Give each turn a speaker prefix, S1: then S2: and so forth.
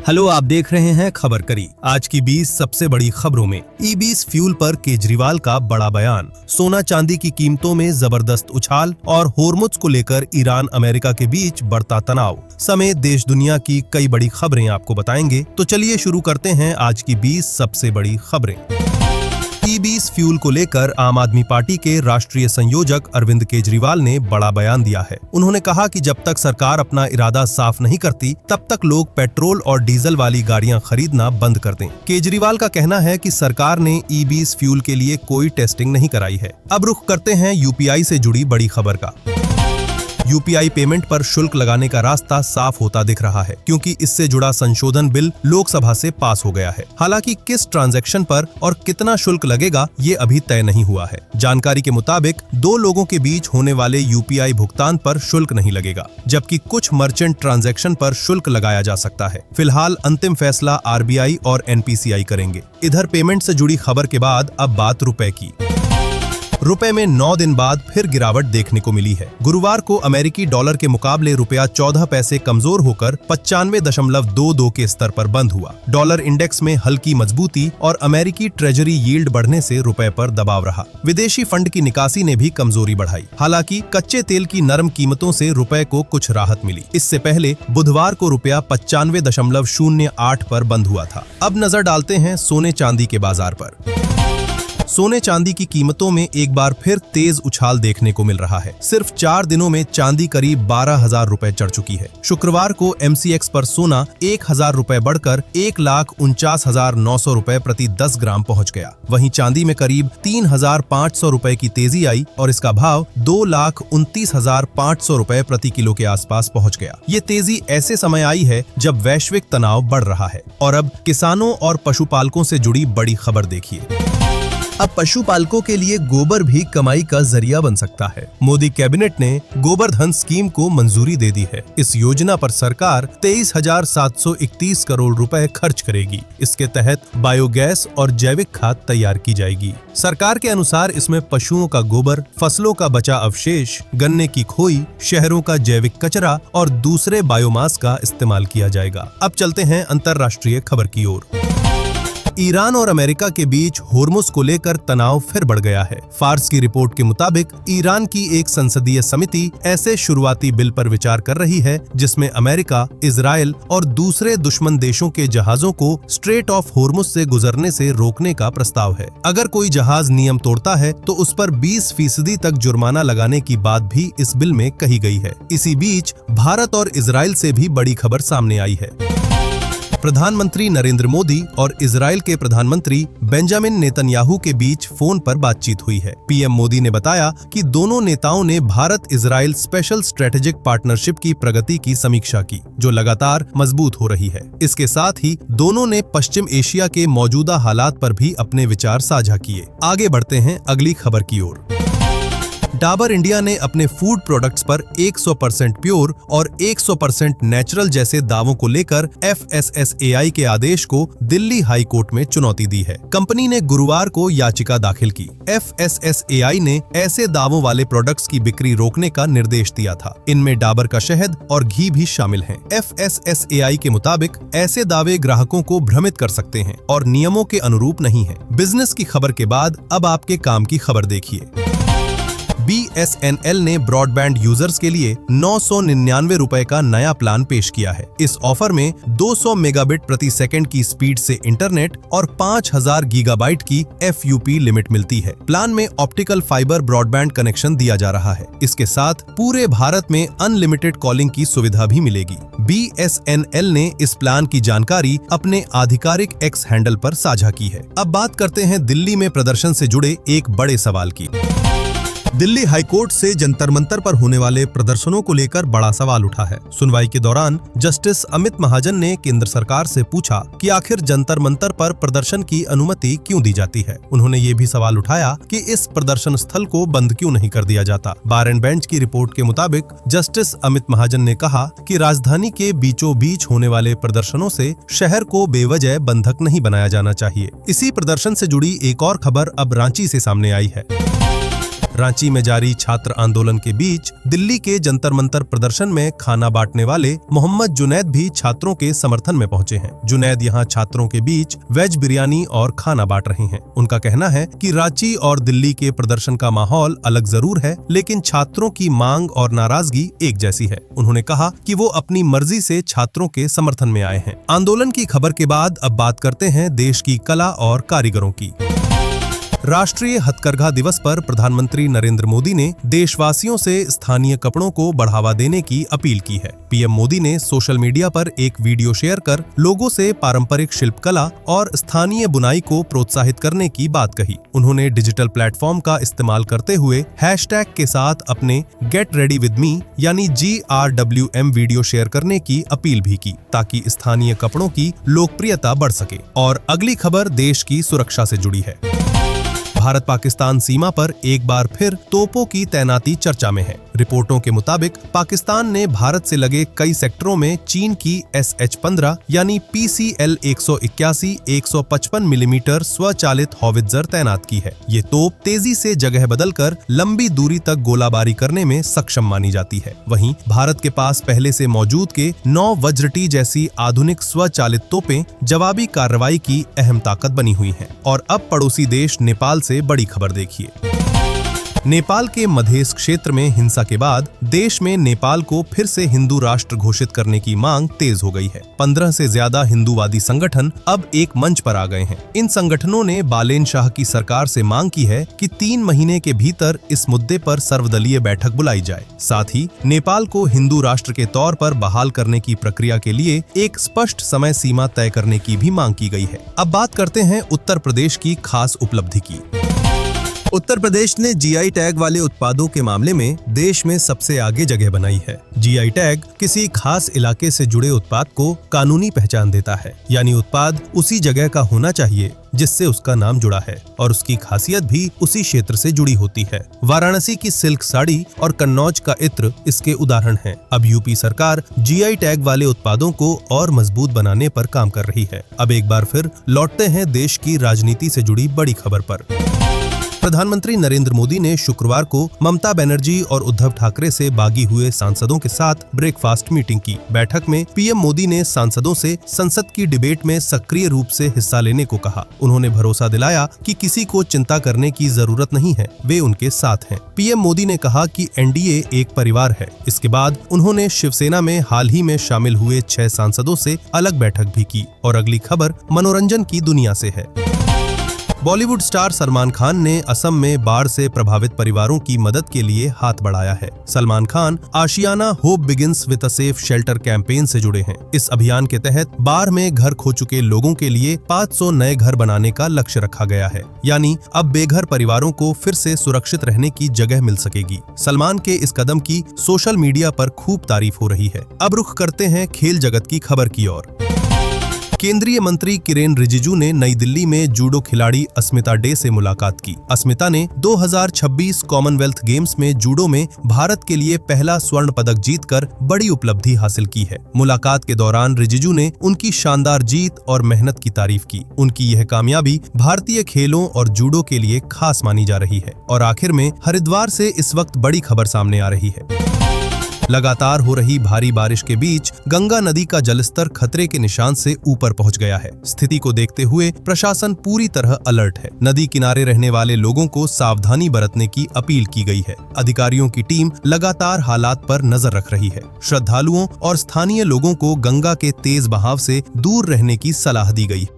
S1: Hello, आप देख रहे हैं खबर करी। आज की 20 सबसे बड़ी खबरों में ई-20 फ्यूल पर केजरीवाल का बड़ा बयान, सोना चांदी की कीमतों में जबरदस्त उछाल और होर्मुज को लेकर ईरान अमेरिका के बीच बढ़ता तनाव समेत देश दुनिया की कई बड़ी खबरें आपको बताएंगे। तो चलिए शुरू करते हैं आज की 20 सबसे बड़ी खबरें। ई-20 फ्यूल को लेकर आम आदमी पार्टी के राष्ट्रीय संयोजक अरविंद केजरीवाल ने बड़ा बयान दिया है। उन्होंने कहा कि जब तक सरकार अपना इरादा साफ नहीं करती, तब तक लोग पेट्रोल और डीजल वाली गाड़ियां खरीदना बंद कर दें। केजरीवाल का कहना है कि सरकार ने ई-20 फ्यूल के लिए कोई टेस्टिंग नहीं कराई है। अब रुख करते हैं यूपीआई से जुड़ी बड़ी खबर का। यूपीआई पेमेंट पर शुल्क लगाने का रास्ता साफ होता दिख रहा है, क्योंकि इससे जुड़ा संशोधन बिल लोकसभा से पास हो गया है। हालांकि किस ट्रांजैक्शन पर और कितना शुल्क लगेगा, ये अभी तय नहीं हुआ है। जानकारी के मुताबिक 2 लोगों के बीच होने वाले यूपीआई भुगतान पर शुल्क नहीं लगेगा, जबकि कुछ मर्चेंट ट्रांजैक्शन पर शुल्क लगाया जा सकता है। फिलहाल अंतिम फैसला आरबीआई और एनपीसीआई करेंगे। इधर पेमेंट से जुड़ी खबर के बाद अब बात रुपए की। रुपए में 9 दिन बाद फिर गिरावट देखने को मिली है। गुरुवार को अमेरिकी डॉलर के मुकाबले रुपया 14 पैसे कमजोर होकर 95.22 के स्तर पर बंद हुआ। डॉलर इंडेक्स में हल्की मजबूती और अमेरिकी ट्रेजरी यील्ड बढ़ने से रुपए पर दबाव रहा। विदेशी फंड की निकासी ने भी कमजोरी बढ़ाई। हालांकि कच्चे तेल की नरम कीमतों से रुपए को कुछ राहत मिली। इससे पहले बुधवार को रुपया 95.08 पर बंद हुआ था। अब नजर डालते हैं सोने चांदी के बाजार पर। सोने चांदी की कीमतों में एक बार फिर तेज उछाल देखने को मिल रहा है। सिर्फ 4 दिनों में चांदी करीब 12,000 रुपए चढ़ चुकी है। शुक्रवार को एमसीएक्स पर सोना 1,000 रुपए बढ़कर 1,49,900 रुपए प्रति 10 ग्राम पहुंच गया। वहीं चांदी में करीब 3,500 रुपए की तेजी आई और इसका भाव 2,29,500 रुपए प्रति किलो के आसपास पहुंच गया। ये तेजी ऐसे समय आई है जब वैश्विक तनाव बढ़ रहा है। और अब किसानों और पशुपालकों से जुड़ी बड़ी खबर देखिए। अब पशुपालकों के लिए गोबर भी कमाई का जरिया बन सकता है। मोदी कैबिनेट ने गोबर धन स्कीम को मंजूरी दे दी है। इस योजना पर सरकार 23,731 करोड़ रुपए खर्च करेगी। इसके तहत बायोगैस और जैविक खाद तैयार की जाएगी। सरकार के अनुसार इसमें पशुओं का गोबर, फसलों का बचा अवशेष, गन्ने की खोई, शहरों का जैविक कचरा और दूसरे बायोमास का इस्तेमाल किया जाएगा। अब चलते हैं अंतर्राष्ट्रीय खबर की ओर। ईरान और अमेरिका के बीच होर्मुज को लेकर तनाव फिर बढ़ गया है। फार्स की रिपोर्ट के मुताबिक ईरान की एक संसदीय समिति ऐसे शुरुआती बिल पर विचार कर रही है जिसमें अमेरिका, इजराइल और दूसरे दुश्मन देशों के जहाजों को स्ट्रेट ऑफ होर्मुज से गुजरने से रोकने का प्रस्ताव है। अगर कोई जहाज नियम तोड़ता है तो उस पर 20% तक जुर्माना लगाने की बात भी इस बिल में कही गई है। इसी बीच भारत और इजराइल से भी बड़ी खबर सामने आई है। प्रधानमंत्री नरेंद्र मोदी और इजराइल के प्रधानमंत्री बेंजामिन नेतन्याहू के बीच फोन पर बातचीत हुई है। पीएम मोदी ने बताया कि दोनों नेताओं ने Bharat Israel special strategic partnership की प्रगति की समीक्षा की, जो लगातार मजबूत हो रही है। इसके साथ ही दोनों ने पश्चिम एशिया के मौजूदा हालात पर भी अपने विचार साझा किए। आगे बढ़ते हैं अगली खबर की ओर। डाबर इंडिया ने अपने फूड प्रोडक्ट्स पर 100% प्योर और 100% नेचुरल जैसे दावों को लेकर FSSAI के आदेश को दिल्ली हाई कोर्ट में चुनौती दी है। कंपनी ने गुरुवार को याचिका दाखिल की। FSSAI ने ऐसे दावों वाले प्रोडक्ट्स की बिक्री रोकने का निर्देश दिया था। इनमें डाबर का शहद और घी भी शामिल हैं। FSSAI के मुताबिक ऐसे दावे ग्राहकों को भ्रमित कर सकते हैं और नियमों के अनुरूप नहीं है। बिजनेस की खबर के बाद अब आपके काम की खबर देखिए। BSNL ने ब्रॉडबैंड यूजर्स के लिए 999 रुपए का नया प्लान पेश किया है। इस ऑफर में 200 मेगाबिट प्रति सेकंड की स्पीड से इंटरनेट और 5000 गीगाबाइट की FUP लिमिट मिलती है। प्लान में ऑप्टिकल फाइबर ब्रॉडबैंड कनेक्शन दिया जा रहा है। इसके साथ पूरे भारत में अनलिमिटेड कॉलिंग की सुविधा भी मिलेगी। BSNL ने इस प्लान की जानकारी अपने आधिकारिक X हैंडल पर साझा की है। अब बात करते हैं दिल्ली में प्रदर्शन से जुड़े एक बड़े सवाल की। दिल्ली हाईकोर्ट से जंतर मंतर पर होने वाले प्रदर्शनों को लेकर बड़ा सवाल उठा है। सुनवाई के दौरान जस्टिस अमित महाजन ने केंद्र सरकार से पूछा कि आखिर जंतर मंतर पर प्रदर्शन की अनुमति क्यों दी जाती है। उन्होंने ये भी सवाल उठाया कि इस प्रदर्शन स्थल को बंद क्यों नहीं कर दिया जाता। बार एंड बेंच की रिपोर्ट के मुताबिक जस्टिस अमित महाजन ने कहा कि राजधानी के बीचों बीच होने वाले प्रदर्शनों से शहर को बेवजह बंधक नहीं बनाया जाना चाहिए। इसी प्रदर्शन से जुड़ी एक और खबर अब रांची से सामने आई है। रांची में जारी छात्र आंदोलन के बीच दिल्ली के जंतर मंतर प्रदर्शन में खाना बांटने वाले मोहम्मद जुनैद भी छात्रों के समर्थन में पहुंचे हैं। जुनैद यहां छात्रों के बीच वेज बिरयानी और खाना बांट रहे हैं। उनका कहना है कि रांची और दिल्ली के प्रदर्शन का माहौल अलग जरूर है, लेकिन छात्रों की मांग और नाराजगी एक जैसी है। उन्होंने कहा कि वो अपनी मर्जी से छात्रों के समर्थन में आए हैं। आंदोलन की खबर के बाद अब बात करते हैं देश की कला और कारीगरों की। राष्ट्रीय हथकरघा दिवस पर प्रधानमंत्री नरेंद्र मोदी ने देशवासियों से स्थानीय कपड़ों को बढ़ावा देने की अपील की है। पीएम मोदी ने सोशल मीडिया पर एक वीडियो शेयर कर लोगों से पारंपरिक शिल्पकला और स्थानीय बुनाई को प्रोत्साहित करने की बात कही। उन्होंने डिजिटल प्लेटफॉर्म का इस्तेमाल करते हुए हैशटैग के साथ अपने गेट रेडी विद मी यानी GRWM वीडियो शेयर करने की अपील भी की, ताकि स्थानीय कपड़ों की लोकप्रियता बढ़ सके। और अगली खबर देश की सुरक्षा से जुड़ी है। भारत पाकिस्तान सीमा पर एक बार फिर तोपों की तैनाती चर्चा में है। रिपोर्टों के मुताबिक पाकिस्तान ने भारत से लगे कई सेक्टरों में चीन की SH-15 यानी PCL 181 155 मिलीमीटर स्वचालित हॉवित्जर तैनात की है। ये तोप तेजी से जगह बदलकर लंबी दूरी तक गोलाबारी करने में सक्षम मानी जाती है। वहीं भारत के पास पहले से मौजूद के 9 वज्र-टी जैसी आधुनिक स्वचालित तोपें जवाबी कार्रवाई की अहम ताकत बनी हुई हैं। और अब पड़ोसी देश नेपाल से बड़ी खबर देखिए। नेपाल के मधेश क्षेत्र में हिंसा के बाद देश में नेपाल को फिर से हिंदू राष्ट्र घोषित करने की मांग तेज हो गई है। 15 से ज्यादा हिंदूवादी संगठन अब एक मंच पर आ गए हैं। इन संगठनों ने बालेन शाह की सरकार से मांग की है कि 3 महीने के भीतर इस मुद्दे पर सर्वदलीय बैठक बुलाई जाए। साथ ही नेपाल को हिंदू राष्ट्र के तौर पर बहाल करने की प्रक्रिया के लिए एक स्पष्ट समय सीमा तय करने की भी मांग की गई है। अब बात करते हैं उत्तर प्रदेश की खास उपलब्धि की। उत्तर प्रदेश ने GI टैग वाले उत्पादों के मामले में देश में सबसे आगे जगह बनाई है। GI टैग किसी खास इलाके से जुड़े उत्पाद को कानूनी पहचान देता है, यानी उत्पाद उसी जगह का होना चाहिए जिससे उसका नाम जुड़ा है और उसकी खासियत भी उसी क्षेत्र से जुड़ी होती है। वाराणसी की सिल्क साड़ी और कन्नौज का इत्र इसके उदाहरण हैं। अब यूपी सरकार GI टैग वाले उत्पादों को और मजबूत बनाने पर काम कर रही है। अब एक बार फिर लौटते हैं देश की राजनीति से जुड़ी बड़ी खबर पर। प्रधानमंत्री नरेंद्र मोदी ने शुक्रवार को ममता बनर्जी और उद्धव ठाकरे से बागी हुए सांसदों के साथ ब्रेकफास्ट मीटिंग की। बैठक में पीएम मोदी ने सांसदों से संसद की डिबेट में सक्रिय रूप से हिस्सा लेने को कहा। उन्होंने भरोसा दिलाया कि किसी को चिंता करने की जरूरत नहीं है, वे उनके साथ हैं। पीएम मोदी ने कहा कि NDA एक परिवार है। इसके बाद उन्होंने शिवसेना में हाल ही में शामिल हुए 6 सांसदों से अलग बैठक भी की। और अगली खबर मनोरंजन की दुनिया से है। बॉलीवुड स्टार सलमान खान ने असम में बाढ़ से प्रभावित परिवारों की मदद के लिए हाथ बढ़ाया है। Salman Khan Aashiyana hope begins with a safe shelter campaign से जुड़े हैं। इस अभियान के तहत बाढ़ में घर खो चुके लोगों के लिए 500 नए घर बनाने का लक्ष्य रखा गया है, यानी अब बेघर परिवारों को फिर से सुरक्षित रहने की जगह मिल सकेगी। सलमान के इस कदम की सोशल मीडिया पर खूब तारीफ हो रही है। अब रुख करते हैं खेल जगत की खबर की ओर। केंद्रीय मंत्री किरेन रिजिजू ने नई दिल्ली में जूडो खिलाड़ी अस्मिता डे से मुलाकात की। अस्मिता ने 2026 कॉमनवेल्थ गेम्स में जूडो में भारत के लिए पहला स्वर्ण पदक जीतकर बड़ी उपलब्धि हासिल की है। मुलाकात के दौरान रिजिजू ने उनकी शानदार जीत और मेहनत की तारीफ की। उनकी यह कामयाबी भारतीय खेलों और जूडो के लिए खास मानी जा रही है। और आखिर में हरिद्वार से इस वक्त बड़ी खबर सामने आ रही है। लगातार हो रही भारी बारिश के बीच गंगा नदी का जलस्तर खतरे के निशान से ऊपर पहुंच गया है। स्थिति को देखते हुए प्रशासन पूरी तरह अलर्ट है। नदी किनारे रहने वाले लोगों को सावधानी बरतने की अपील की गई है। अधिकारियों की टीम लगातार हालात पर नजर रख रही है। श्रद्धालुओं और स्थानीय लोगों को गंगा के तेज बहाव से दूर रहने की सलाह दी गई।